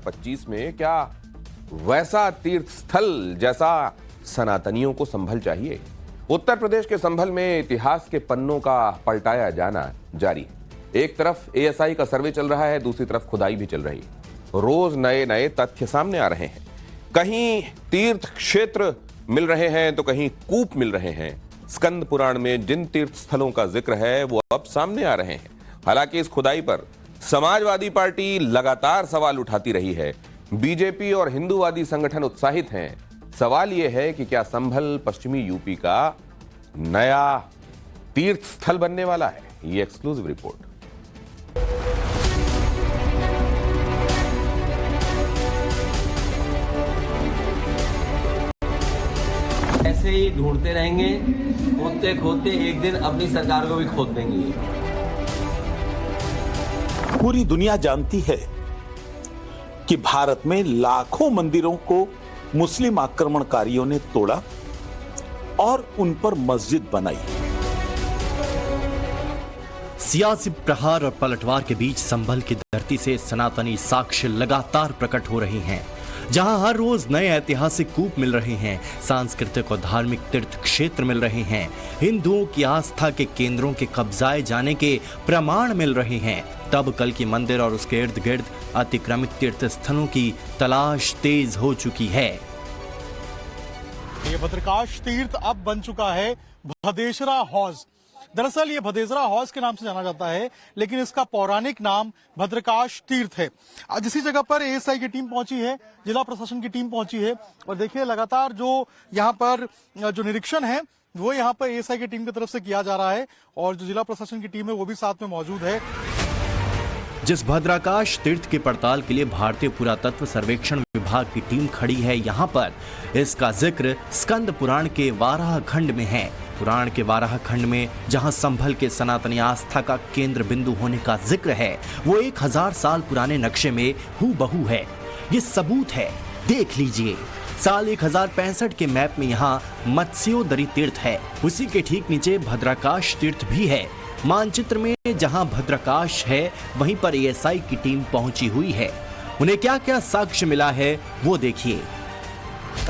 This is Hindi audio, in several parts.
2025 में क्या वैसा तीर्थ स्थल जैसा सनातनियों को संभल चाहिए? उत्तर प्रदेश के संभल में इतिहास के पन्नों का पलटाया जाना जारी है। एक तरफ एएसआई का सर्वे चल रहा है, दूसरी तरफ खुदाई भी चल रही है। रोज नए नए तथ्य सामने आ रहे हैं। कहीं तीर्थ क्षेत्र मिल रहे हैं तो कहीं कूप मिल रहे हैं। स्कंद पुराण में जिन तीर्थ स्थलों का जिक्र है वो अब सामने आ रहे हैं। हालांकि इस खुदाई पर समाजवादी पार्टी लगातार सवाल उठाती रही है। बीजेपी और हिंदूवादी संगठन उत्साहित हैं। सवाल यह है कि क्या संभल पश्चिमी यूपी का नया तीर्थ स्थल बनने वाला है? ये एक्सक्लूसिव रिपोर्ट। ऐसे ही ढूंढते रहेंगे, खोदते खोदते एक दिन अपनी सरकार को भी खोद देंगे। पूरी दुनिया जानती है कि भारत में लाखों मंदिरों को मुस्लिम आक्रमणकारियों ने तोड़ा और उन पर मस्जिद बनाई। सियासी प्रहार और पलटवार के बीच संभल की धरती से सनातनी साक्ष्य लगातार प्रकट हो रही हैं, जहां हर रोज नए ऐतिहासिक कूप मिल रहे हैं, सांस्कृतिक और धार्मिक तीर्थ क्षेत्र मिल रहे हैं, हिंदुओं की आस्था के केंद्रों के कब्जाए जाने के प्रमाण मिल रहे हैं। तब कल की मंदिर और उसके इर्द गिर्द अतिक्रमित तीर्थ स्थलों की तलाश तेज हो चुकी है। ये भद्रकाश तीर्थ अब बन चुका है भदेसरा हौज। दरअसल ये भदेसरा हौज के नाम से जाना जाता है, लेकिन इसका पौराणिक नाम भद्रकाश तीर्थ है। आज इसी जगह पर एएसआई की टीम पहुंची है, जिला प्रशासन की टीम पहुंची है और देखिए लगातार जो यहाँ पर जो निरीक्षण है वो यहाँ पर एएसआई की टीम की तरफ से किया जा रहा है और जो जिला प्रशासन की टीम है वो भी साथ में मौजूद है। जिस भद्रकाश तीर्थ की पड़ताल के लिए भारतीय पुरातत्व सर्वेक्षण विभाग की टीम खड़ी है, यहाँ पर इसका जिक्र स्कंद पुराण के वाराह खंड में है। पुराण के वाराह खंड में जहां संभल के सनातनी आस्था का केंद्र बिंदु होने का जिक्र है, वो 1000 साल पुराने नक्शे में हूबहू है। ये सबूत है, देख लीजिए। साल 1065 के मैप में यहाँ मत्स्योदरी तीर्थ है, उसी के ठीक नीचे भद्रकाश तीर्थ भी है। मानचित्र में जहां भद्रकाश है वहीं पर एएसआई की टीम पहुंची हुई है। उन्हें क्या क्या साक्ष्य मिला है वो देखिए।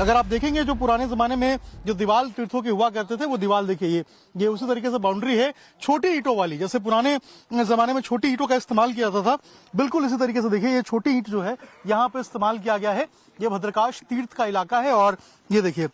अगर आप देखेंगे जो पुराने जमाने में जो दीवार तीर्थों के हुआ करते थे वो दीवार देखिए, ये उसी तरीके से बाउंड्री है, छोटी ईंटों वाली। जैसे पुराने जमाने में छोटी ईंटों का इस्तेमाल किया जाता था, बिल्कुल इसी तरीके से देखिए ये छोटी ईंट जो है यहाँ पे इस्तेमाल किया गया है। ये भद्रकाश तीर्थ का इलाका है और ये देखिए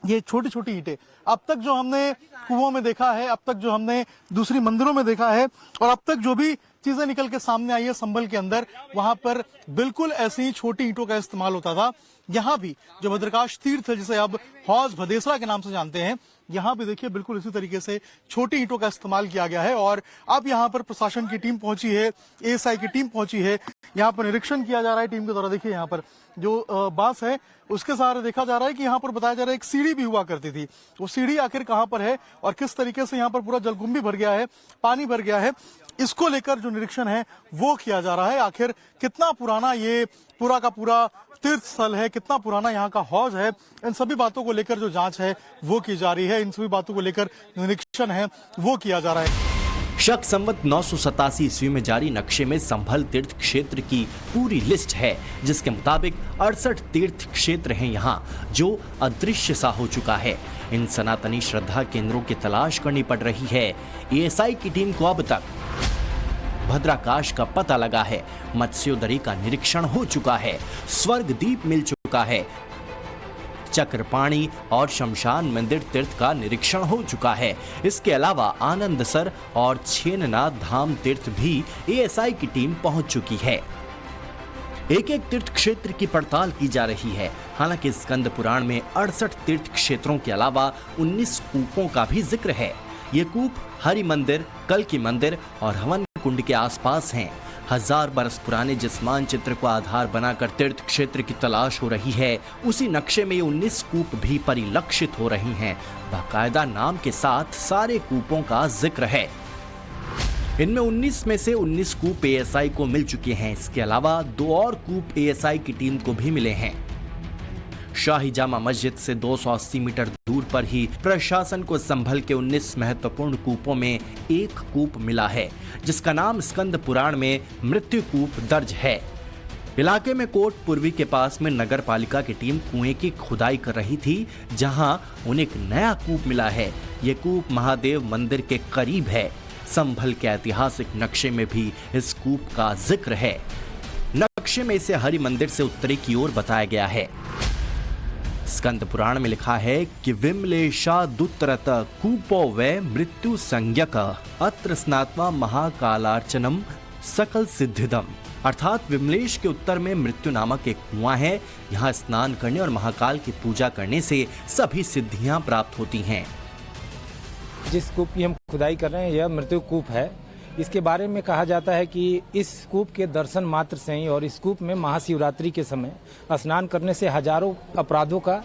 ये छोटी छोटी ईंटें अब तक जो हमने कुओं में देखा है, अब तक जो हमने दूसरी मंदिरों में देखा है और अब तक जो भी चीजें निकल के सामने आई है संभल के अंदर, वहां पर बिल्कुल ऐसी ही छोटी ईंटों का इस्तेमाल होता था। यहाँ भी जो भद्रकाश तीर्थ है, जिसे अब हौज भदेसरा के नाम से जानते हैं, यहाँ भी देखिए बिल्कुल इसी तरीके से छोटी ईंटों का इस्तेमाल किया गया है। और अब यहाँ पर प्रशासन की टीम पहुंची है, एएसआई की टीम पहुंची है, यहाँ पर निरीक्षण किया जा रहा है टीम के द्वारा। देखिए यहाँ पर जो बांस है उसके सहारे देखा जा रहा है कि यहाँ पर बताया जा रहा है एक सीढ़ी भी हुआ करती थी। वो सीढ़ी आखिर कहाँ पर है और किस तरीके से यहाँ पर पूरा जलकुंभी भर गया है, पानी भर गया है, इसको लेकर जो निरीक्षण है वो किया जा रहा है। आखिर कितना पुराना ये पूरा का पूरा तीर्थ स्थल है, कितना पुराना यहाँ का हौज है, इन सभी बातों को लेकर जो जांच है वो की जा रही है। इन सभी बातों को लेकर निरीक्षण है वो किया जा रहा है। शक संवत 987 ईस्वी में जारी नक्शे में संभल तीर्थ क्षेत्र की पूरी लिस्ट है, जिसके मुताबिक 68 तीर्थ क्षेत्र हैं यहाँ, जो अदृश्य सा हो चुका है। इन सनातनी श्रद्धा केंद्रों की तलाश करनी पड़ रही है। एएसआई की टीम को अब तक भद्रकाश का पता लगा है, मत्स्योदरी का निरीक्षण हो चुका है, स्वर्ग दीप मिल चुका है, चक्रपाणी और शमशान मंदिर तीर्थ का निरीक्षण हो चुका है। इसके अलावा आनंदसर और छेननाथ धाम तीर्थ भी एएसआई की टीम पहुंच चुकी है। एक एक तीर्थ क्षेत्र की पड़ताल की जा रही है। हालांकि स्कंद पुराण में 68 तीर्थ क्षेत्रों के अलावा 19 कूपों का भी जिक्र है। ये कूप हरि मंदिर, कल की मंदिर और हवन कुंड के आसपास हैं। 1000 बरस पुराने जिस मानचित्र को आधार बनाकर तीर्थ क्षेत्र की तलाश हो रही है, उसी नक्शे में ये 19 कूप भी परिलक्षित हो रही हैं। बाकायदा नाम के साथ सारे कूपों का जिक्र है। इनमें 19 में से 19 कूप एएसआई को मिल चुके हैं। इसके अलावा 2 और कूप एएसआई की टीम को भी मिले हैं। शाही जामा मस्जिद से 280 मीटर दूर पर ही प्रशासन को संभल के 19 महत्वपूर्ण कूपों में एक कूप मिला है, जिसका नाम स्कंद पुराण में मृत्यु कूप दर्ज है। इलाके में कोट पूर्वी के पास में नगर पालिका की टीम कुएं की खुदाई कर रही थी, जहां उन्हें एक नया कूप मिला है। ये कूप महादेव मंदिर के करीब है। संभल के ऐतिहासिक नक्शे में भी इस कूप का जिक्र है। नक्शे में इसे हरि मंदिर से उत्तरी की ओर बताया गया है। स्कंद पुराण में लिखा है कि विमलेशादुत्तरत कूपो वै मृत्यु संज्ञक अत्र स्नात्वा महाकालार्चनम सकल सिद्धिदम, अर्थात विमलेश के उत्तर में मृत्यु नामक एक कुआं है। यहाँ स्नान करने और महाकाल की पूजा करने से सभी सिद्धियां प्राप्त होती हैं। जिस कूप की हम खुदाई कर रहे हैं यह मृत्यु कूप है। इसके बारे में कहा जाता है कि इस कूप के दर्शन मात्र से ही और इस कूप में महाशिवरात्रि के समय स्नान करने से हजारों अपराधों का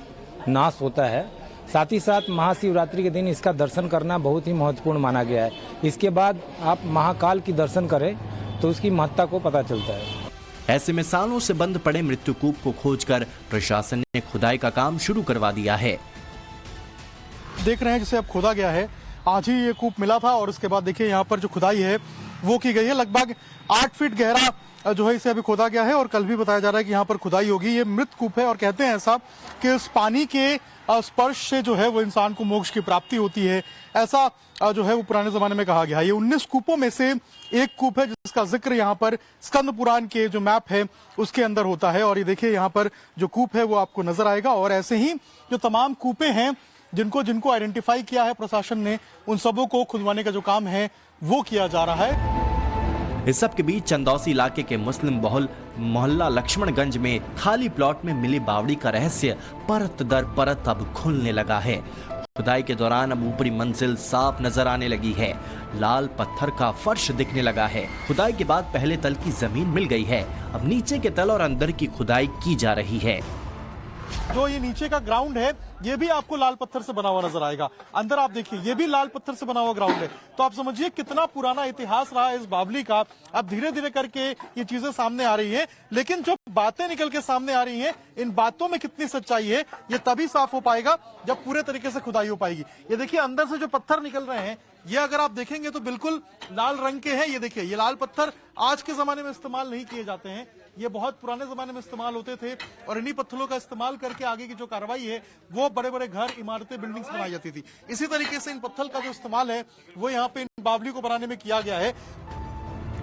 नाश होता है। साथ ही साथ महाशिवरात्रि के दिन इसका दर्शन करना बहुत ही महत्वपूर्ण माना गया है। इसके बाद आप महाकाल की दर्शन करें तो उसकी महत्ता को पता चलता है। ऐसे में सालों से बंद पड़े मृत्यु कूप को खोजकर प्रशासन ने खुदाई का काम शुरू करवा दिया है। देख रहे हैं जिसे अब खोदा गया है, आज ही ये कूप मिला था और उसके बाद देखिए यहाँ पर जो खुदाई है वो की गई है। लगभग 8 फीट गहरा जो है इसे अभी खोदा गया है और कल भी बताया जा रहा है कि यहाँ पर खुदाई होगी। ये मृत कूप है और कहते हैं ऐसा कि इस पानी के स्पर्श से जो है वो इंसान को मोक्ष की प्राप्ति होती है, ऐसा जो है वो पुराने जमाने में कहा गया है। ये 19 कूपों में से एक कूप है जिसका जिक्र यहाँ पर स्कंद पुराण के जो मैप है उसके अंदर होता है। और ये देखिए यहाँ पर जो कूप है वो आपको नजर आएगा और ऐसे ही जो तमाम कूपे हैं जिनको आइडेंटिफाई किया है प्रशासन ने, उन सबों को खुदवाने का जो काम है वो किया जा रहा है। इस सब के बीच चंदौसी इलाके के मुस्लिम बहुल मोहल्ला लक्ष्मणगंज में खाली प्लॉट में मिली बावड़ी का रहस्य परत दर परत अब खुलने लगा है। खुदाई के दौरान अब ऊपरी मंजिल साफ नजर आने लगी है। लाल पत्थर का फर्श दिखने लगा है। खुदाई के बाद पहले तल की जमीन मिल गई है। अब नीचे के तल और अंदर की खुदाई की जा रही है। जो ये नीचे का ग्राउंड है ये भी आपको लाल पत्थर से बना हुआ नजर आएगा। अंदर आप देखिए ये भी लाल पत्थर से बना हुआ ग्राउंड है। तो आप समझिए कितना पुराना इतिहास रहा है इस बावली का। अब धीरे धीरे करके ये चीजें सामने आ रही हैं, लेकिन जो बातें निकल के सामने आ रही हैं, इन बातों में कितनी सच्चाई है ये तभी साफ हो पाएगा जब पूरे तरीके से खुदाई हो पाएगी। ये देखिए अंदर से जो पत्थर निकल रहे हैं ये अगर आप देखेंगे तो बिल्कुल लाल रंग के हैं। ये देखिए ये लाल पत्थर आज के जमाने में इस्तेमाल नहीं किए जाते हैं, ये बहुत पुराने जमाने में इस्तेमाल होते थे और इन्हीं पत्थरों का इस्तेमाल करके आगे की जो कार्रवाई है वो बड़े बड़े घर, इमारतें, बिल्डिंग्स बनाई जाती थी। इसी तरीके से इन पत्थर का जो इस्तेमाल है वो यहाँ पे इन बावली को बनाने में किया गया है।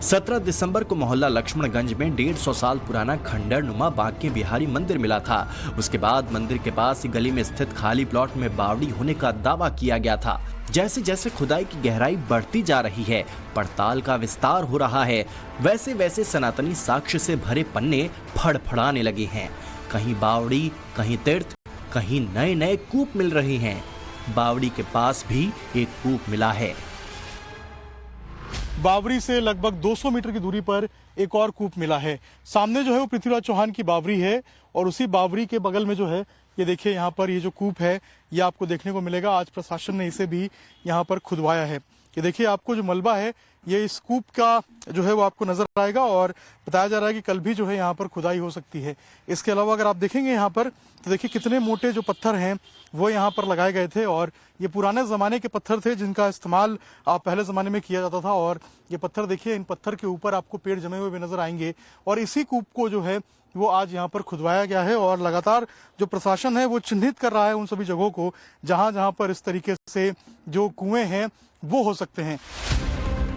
17 दिसंबर को मोहल्ला लक्ष्मणगंज में 150 साल पुराना खंडर नुमा बांके बिहारी मंदिर मिला था। उसके बाद मंदिर के पास ही गली में स्थित खाली प्लॉट में बावड़ी होने का दावा किया गया था। जैसे जैसे खुदाई की गहराई बढ़ती जा रही है, पड़ताल का विस्तार हो रहा है, वैसे वैसे सनातनी साक्ष्य से भरे पन्ने फड़फड़ाने लगे हैं। कहीं बावड़ी, कहीं तीर्थ, कहीं नए नए कूप मिल रहे हैं। बावड़ी के पास भी एक कूप मिला है। बावरी से लगभग 200 मीटर की दूरी पर एक और कूप मिला है। सामने जो है वो पृथ्वीराज चौहान की बावरी है और उसी बावरी के बगल में जो है ये देखिए यहाँ पर ये जो कूप है ये आपको देखने को मिलेगा। आज प्रशासन ने इसे भी यहाँ पर खुदवाया है। ये देखिए आपको जो मलबा है ये इस कूप का जो है वो आपको नजर आएगा और बताया जा रहा है कि कल भी जो है यहाँ पर खुदाई हो सकती है। इसके अलावा अगर आप देखेंगे यहाँ पर तो देखिए कितने मोटे जो पत्थर हैं वो यहाँ पर लगाए गए थे और ये पुराने जमाने के पत्थर थे जिनका इस्तेमाल पहले जमाने में किया जाता था। और ये पत्थर देखिए, इन पत्थर के ऊपर आपको पेड़ जमे हुए भी नजर आएंगे और इसी कूप को जो है वो आज यहाँ पर खुदवाया गया है। और लगातार जो प्रशासन है वो चिन्हित कर रहा है उन सभी जगहों को जहां जहां पर इस तरीके से जो कुएं हैं वो हो सकते हैं।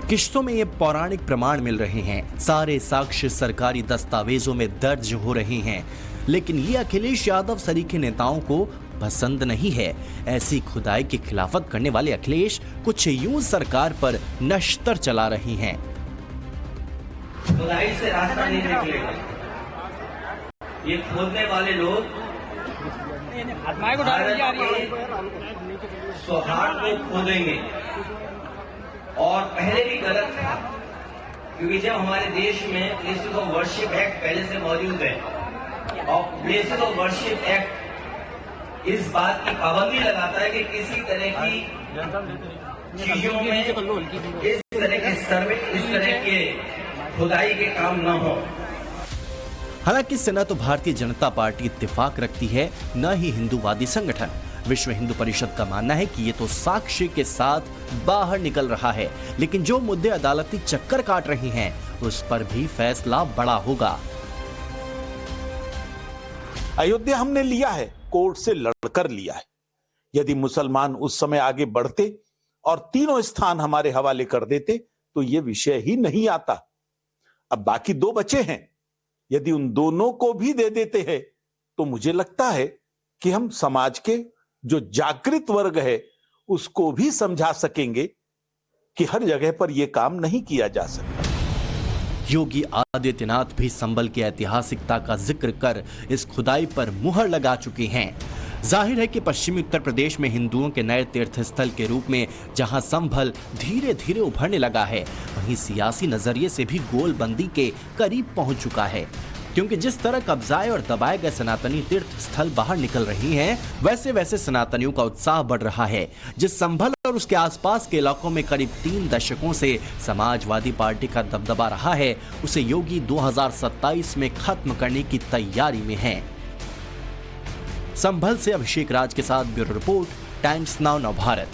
किश्तों में ये पौराणिक प्रमाण मिल रहे हैं, सारे साक्ष्य सरकारी दस्तावेजों में दर्ज हो रहे हैं, लेकिन ये अखिलेश यादव सरीखे नेताओं को पसंद नहीं है। ऐसी खुदाई की खिलाफत करने वाले अखिलेश कुछ यूं सरकार पर नश्तर चला रहे हैं। खुदाई से रास्ता नहीं निकलेगा। ये खोदने वाले लोग सौहार्द को खोदेंगे और पहले भी गलत था, क्योंकि जब हमारे देश में प्लेसेस ऑफ वर्शिप एक्ट पहले से मौजूद है और प्लेसेस ऑफ वर्शिप एक्ट इस बात की पाबंदी लगाता है कि किसी तरह की चीजों में इस तरह के सर्वे, इस तरह के खुदाई के काम न हो। हालांकि इससे न तो भारतीय जनता पार्टी इत्तेफाक रखती है, न ही हिंदूवादी संगठन। विश्व हिंदू परिषद का मानना है कि ये तो साक्ष्य के साथ बाहर निकल रहा है, लेकिन जो मुद्दे अदालती चक्कर काट रही हैं, उस पर भी फैसला बड़ा होगा। अयोध्या हमने लिया है, कोर्ट से लड़कर लिया है। यदि मुसलमान उस समय आगे बढ़ते और तीनों स्थान हमारे हवाले कर देते तो यह विषय ही नहीं आता। अब बाकी 2 बचे हैं, यदि उन दोनों को भी दे देते हैं तो मुझे लगता है कि हम समाज के जो जागृत वर्ग है उसको भी समझा सकेंगे कि हर जगह पर यह काम नहीं किया जा सकता। योगी आदित्यनाथ भी संभल की ऐतिहासिकता का जिक्र कर इस खुदाई पर मुहर लगा चुके हैं। जाहिर है कि पश्चिमी उत्तर प्रदेश में हिंदुओं के नए तीर्थ स्थल के रूप में जहां संभल धीरे धीरे उभरने लगा है, वहीं सियासी नजरिए से भी गोलबंदी के करीब पहुंच चुका है। क्योंकि जिस तरह कब्जाए और दबाए गए सनातनी तीर्थ स्थल बाहर निकल रही हैं, वैसे वैसे सनातनियों का उत्साह बढ़ रहा है। जिस संभल और उसके आसपास के इलाकों में करीब 3 दशकों से समाजवादी पार्टी का दबदबा रहा है, उसे योगी 2027 में खत्म करने की तैयारी में है। संभल से अभिषेक राज के साथ ब्यूरो रिपोर्ट, टाइम्स नाउ नव भारत।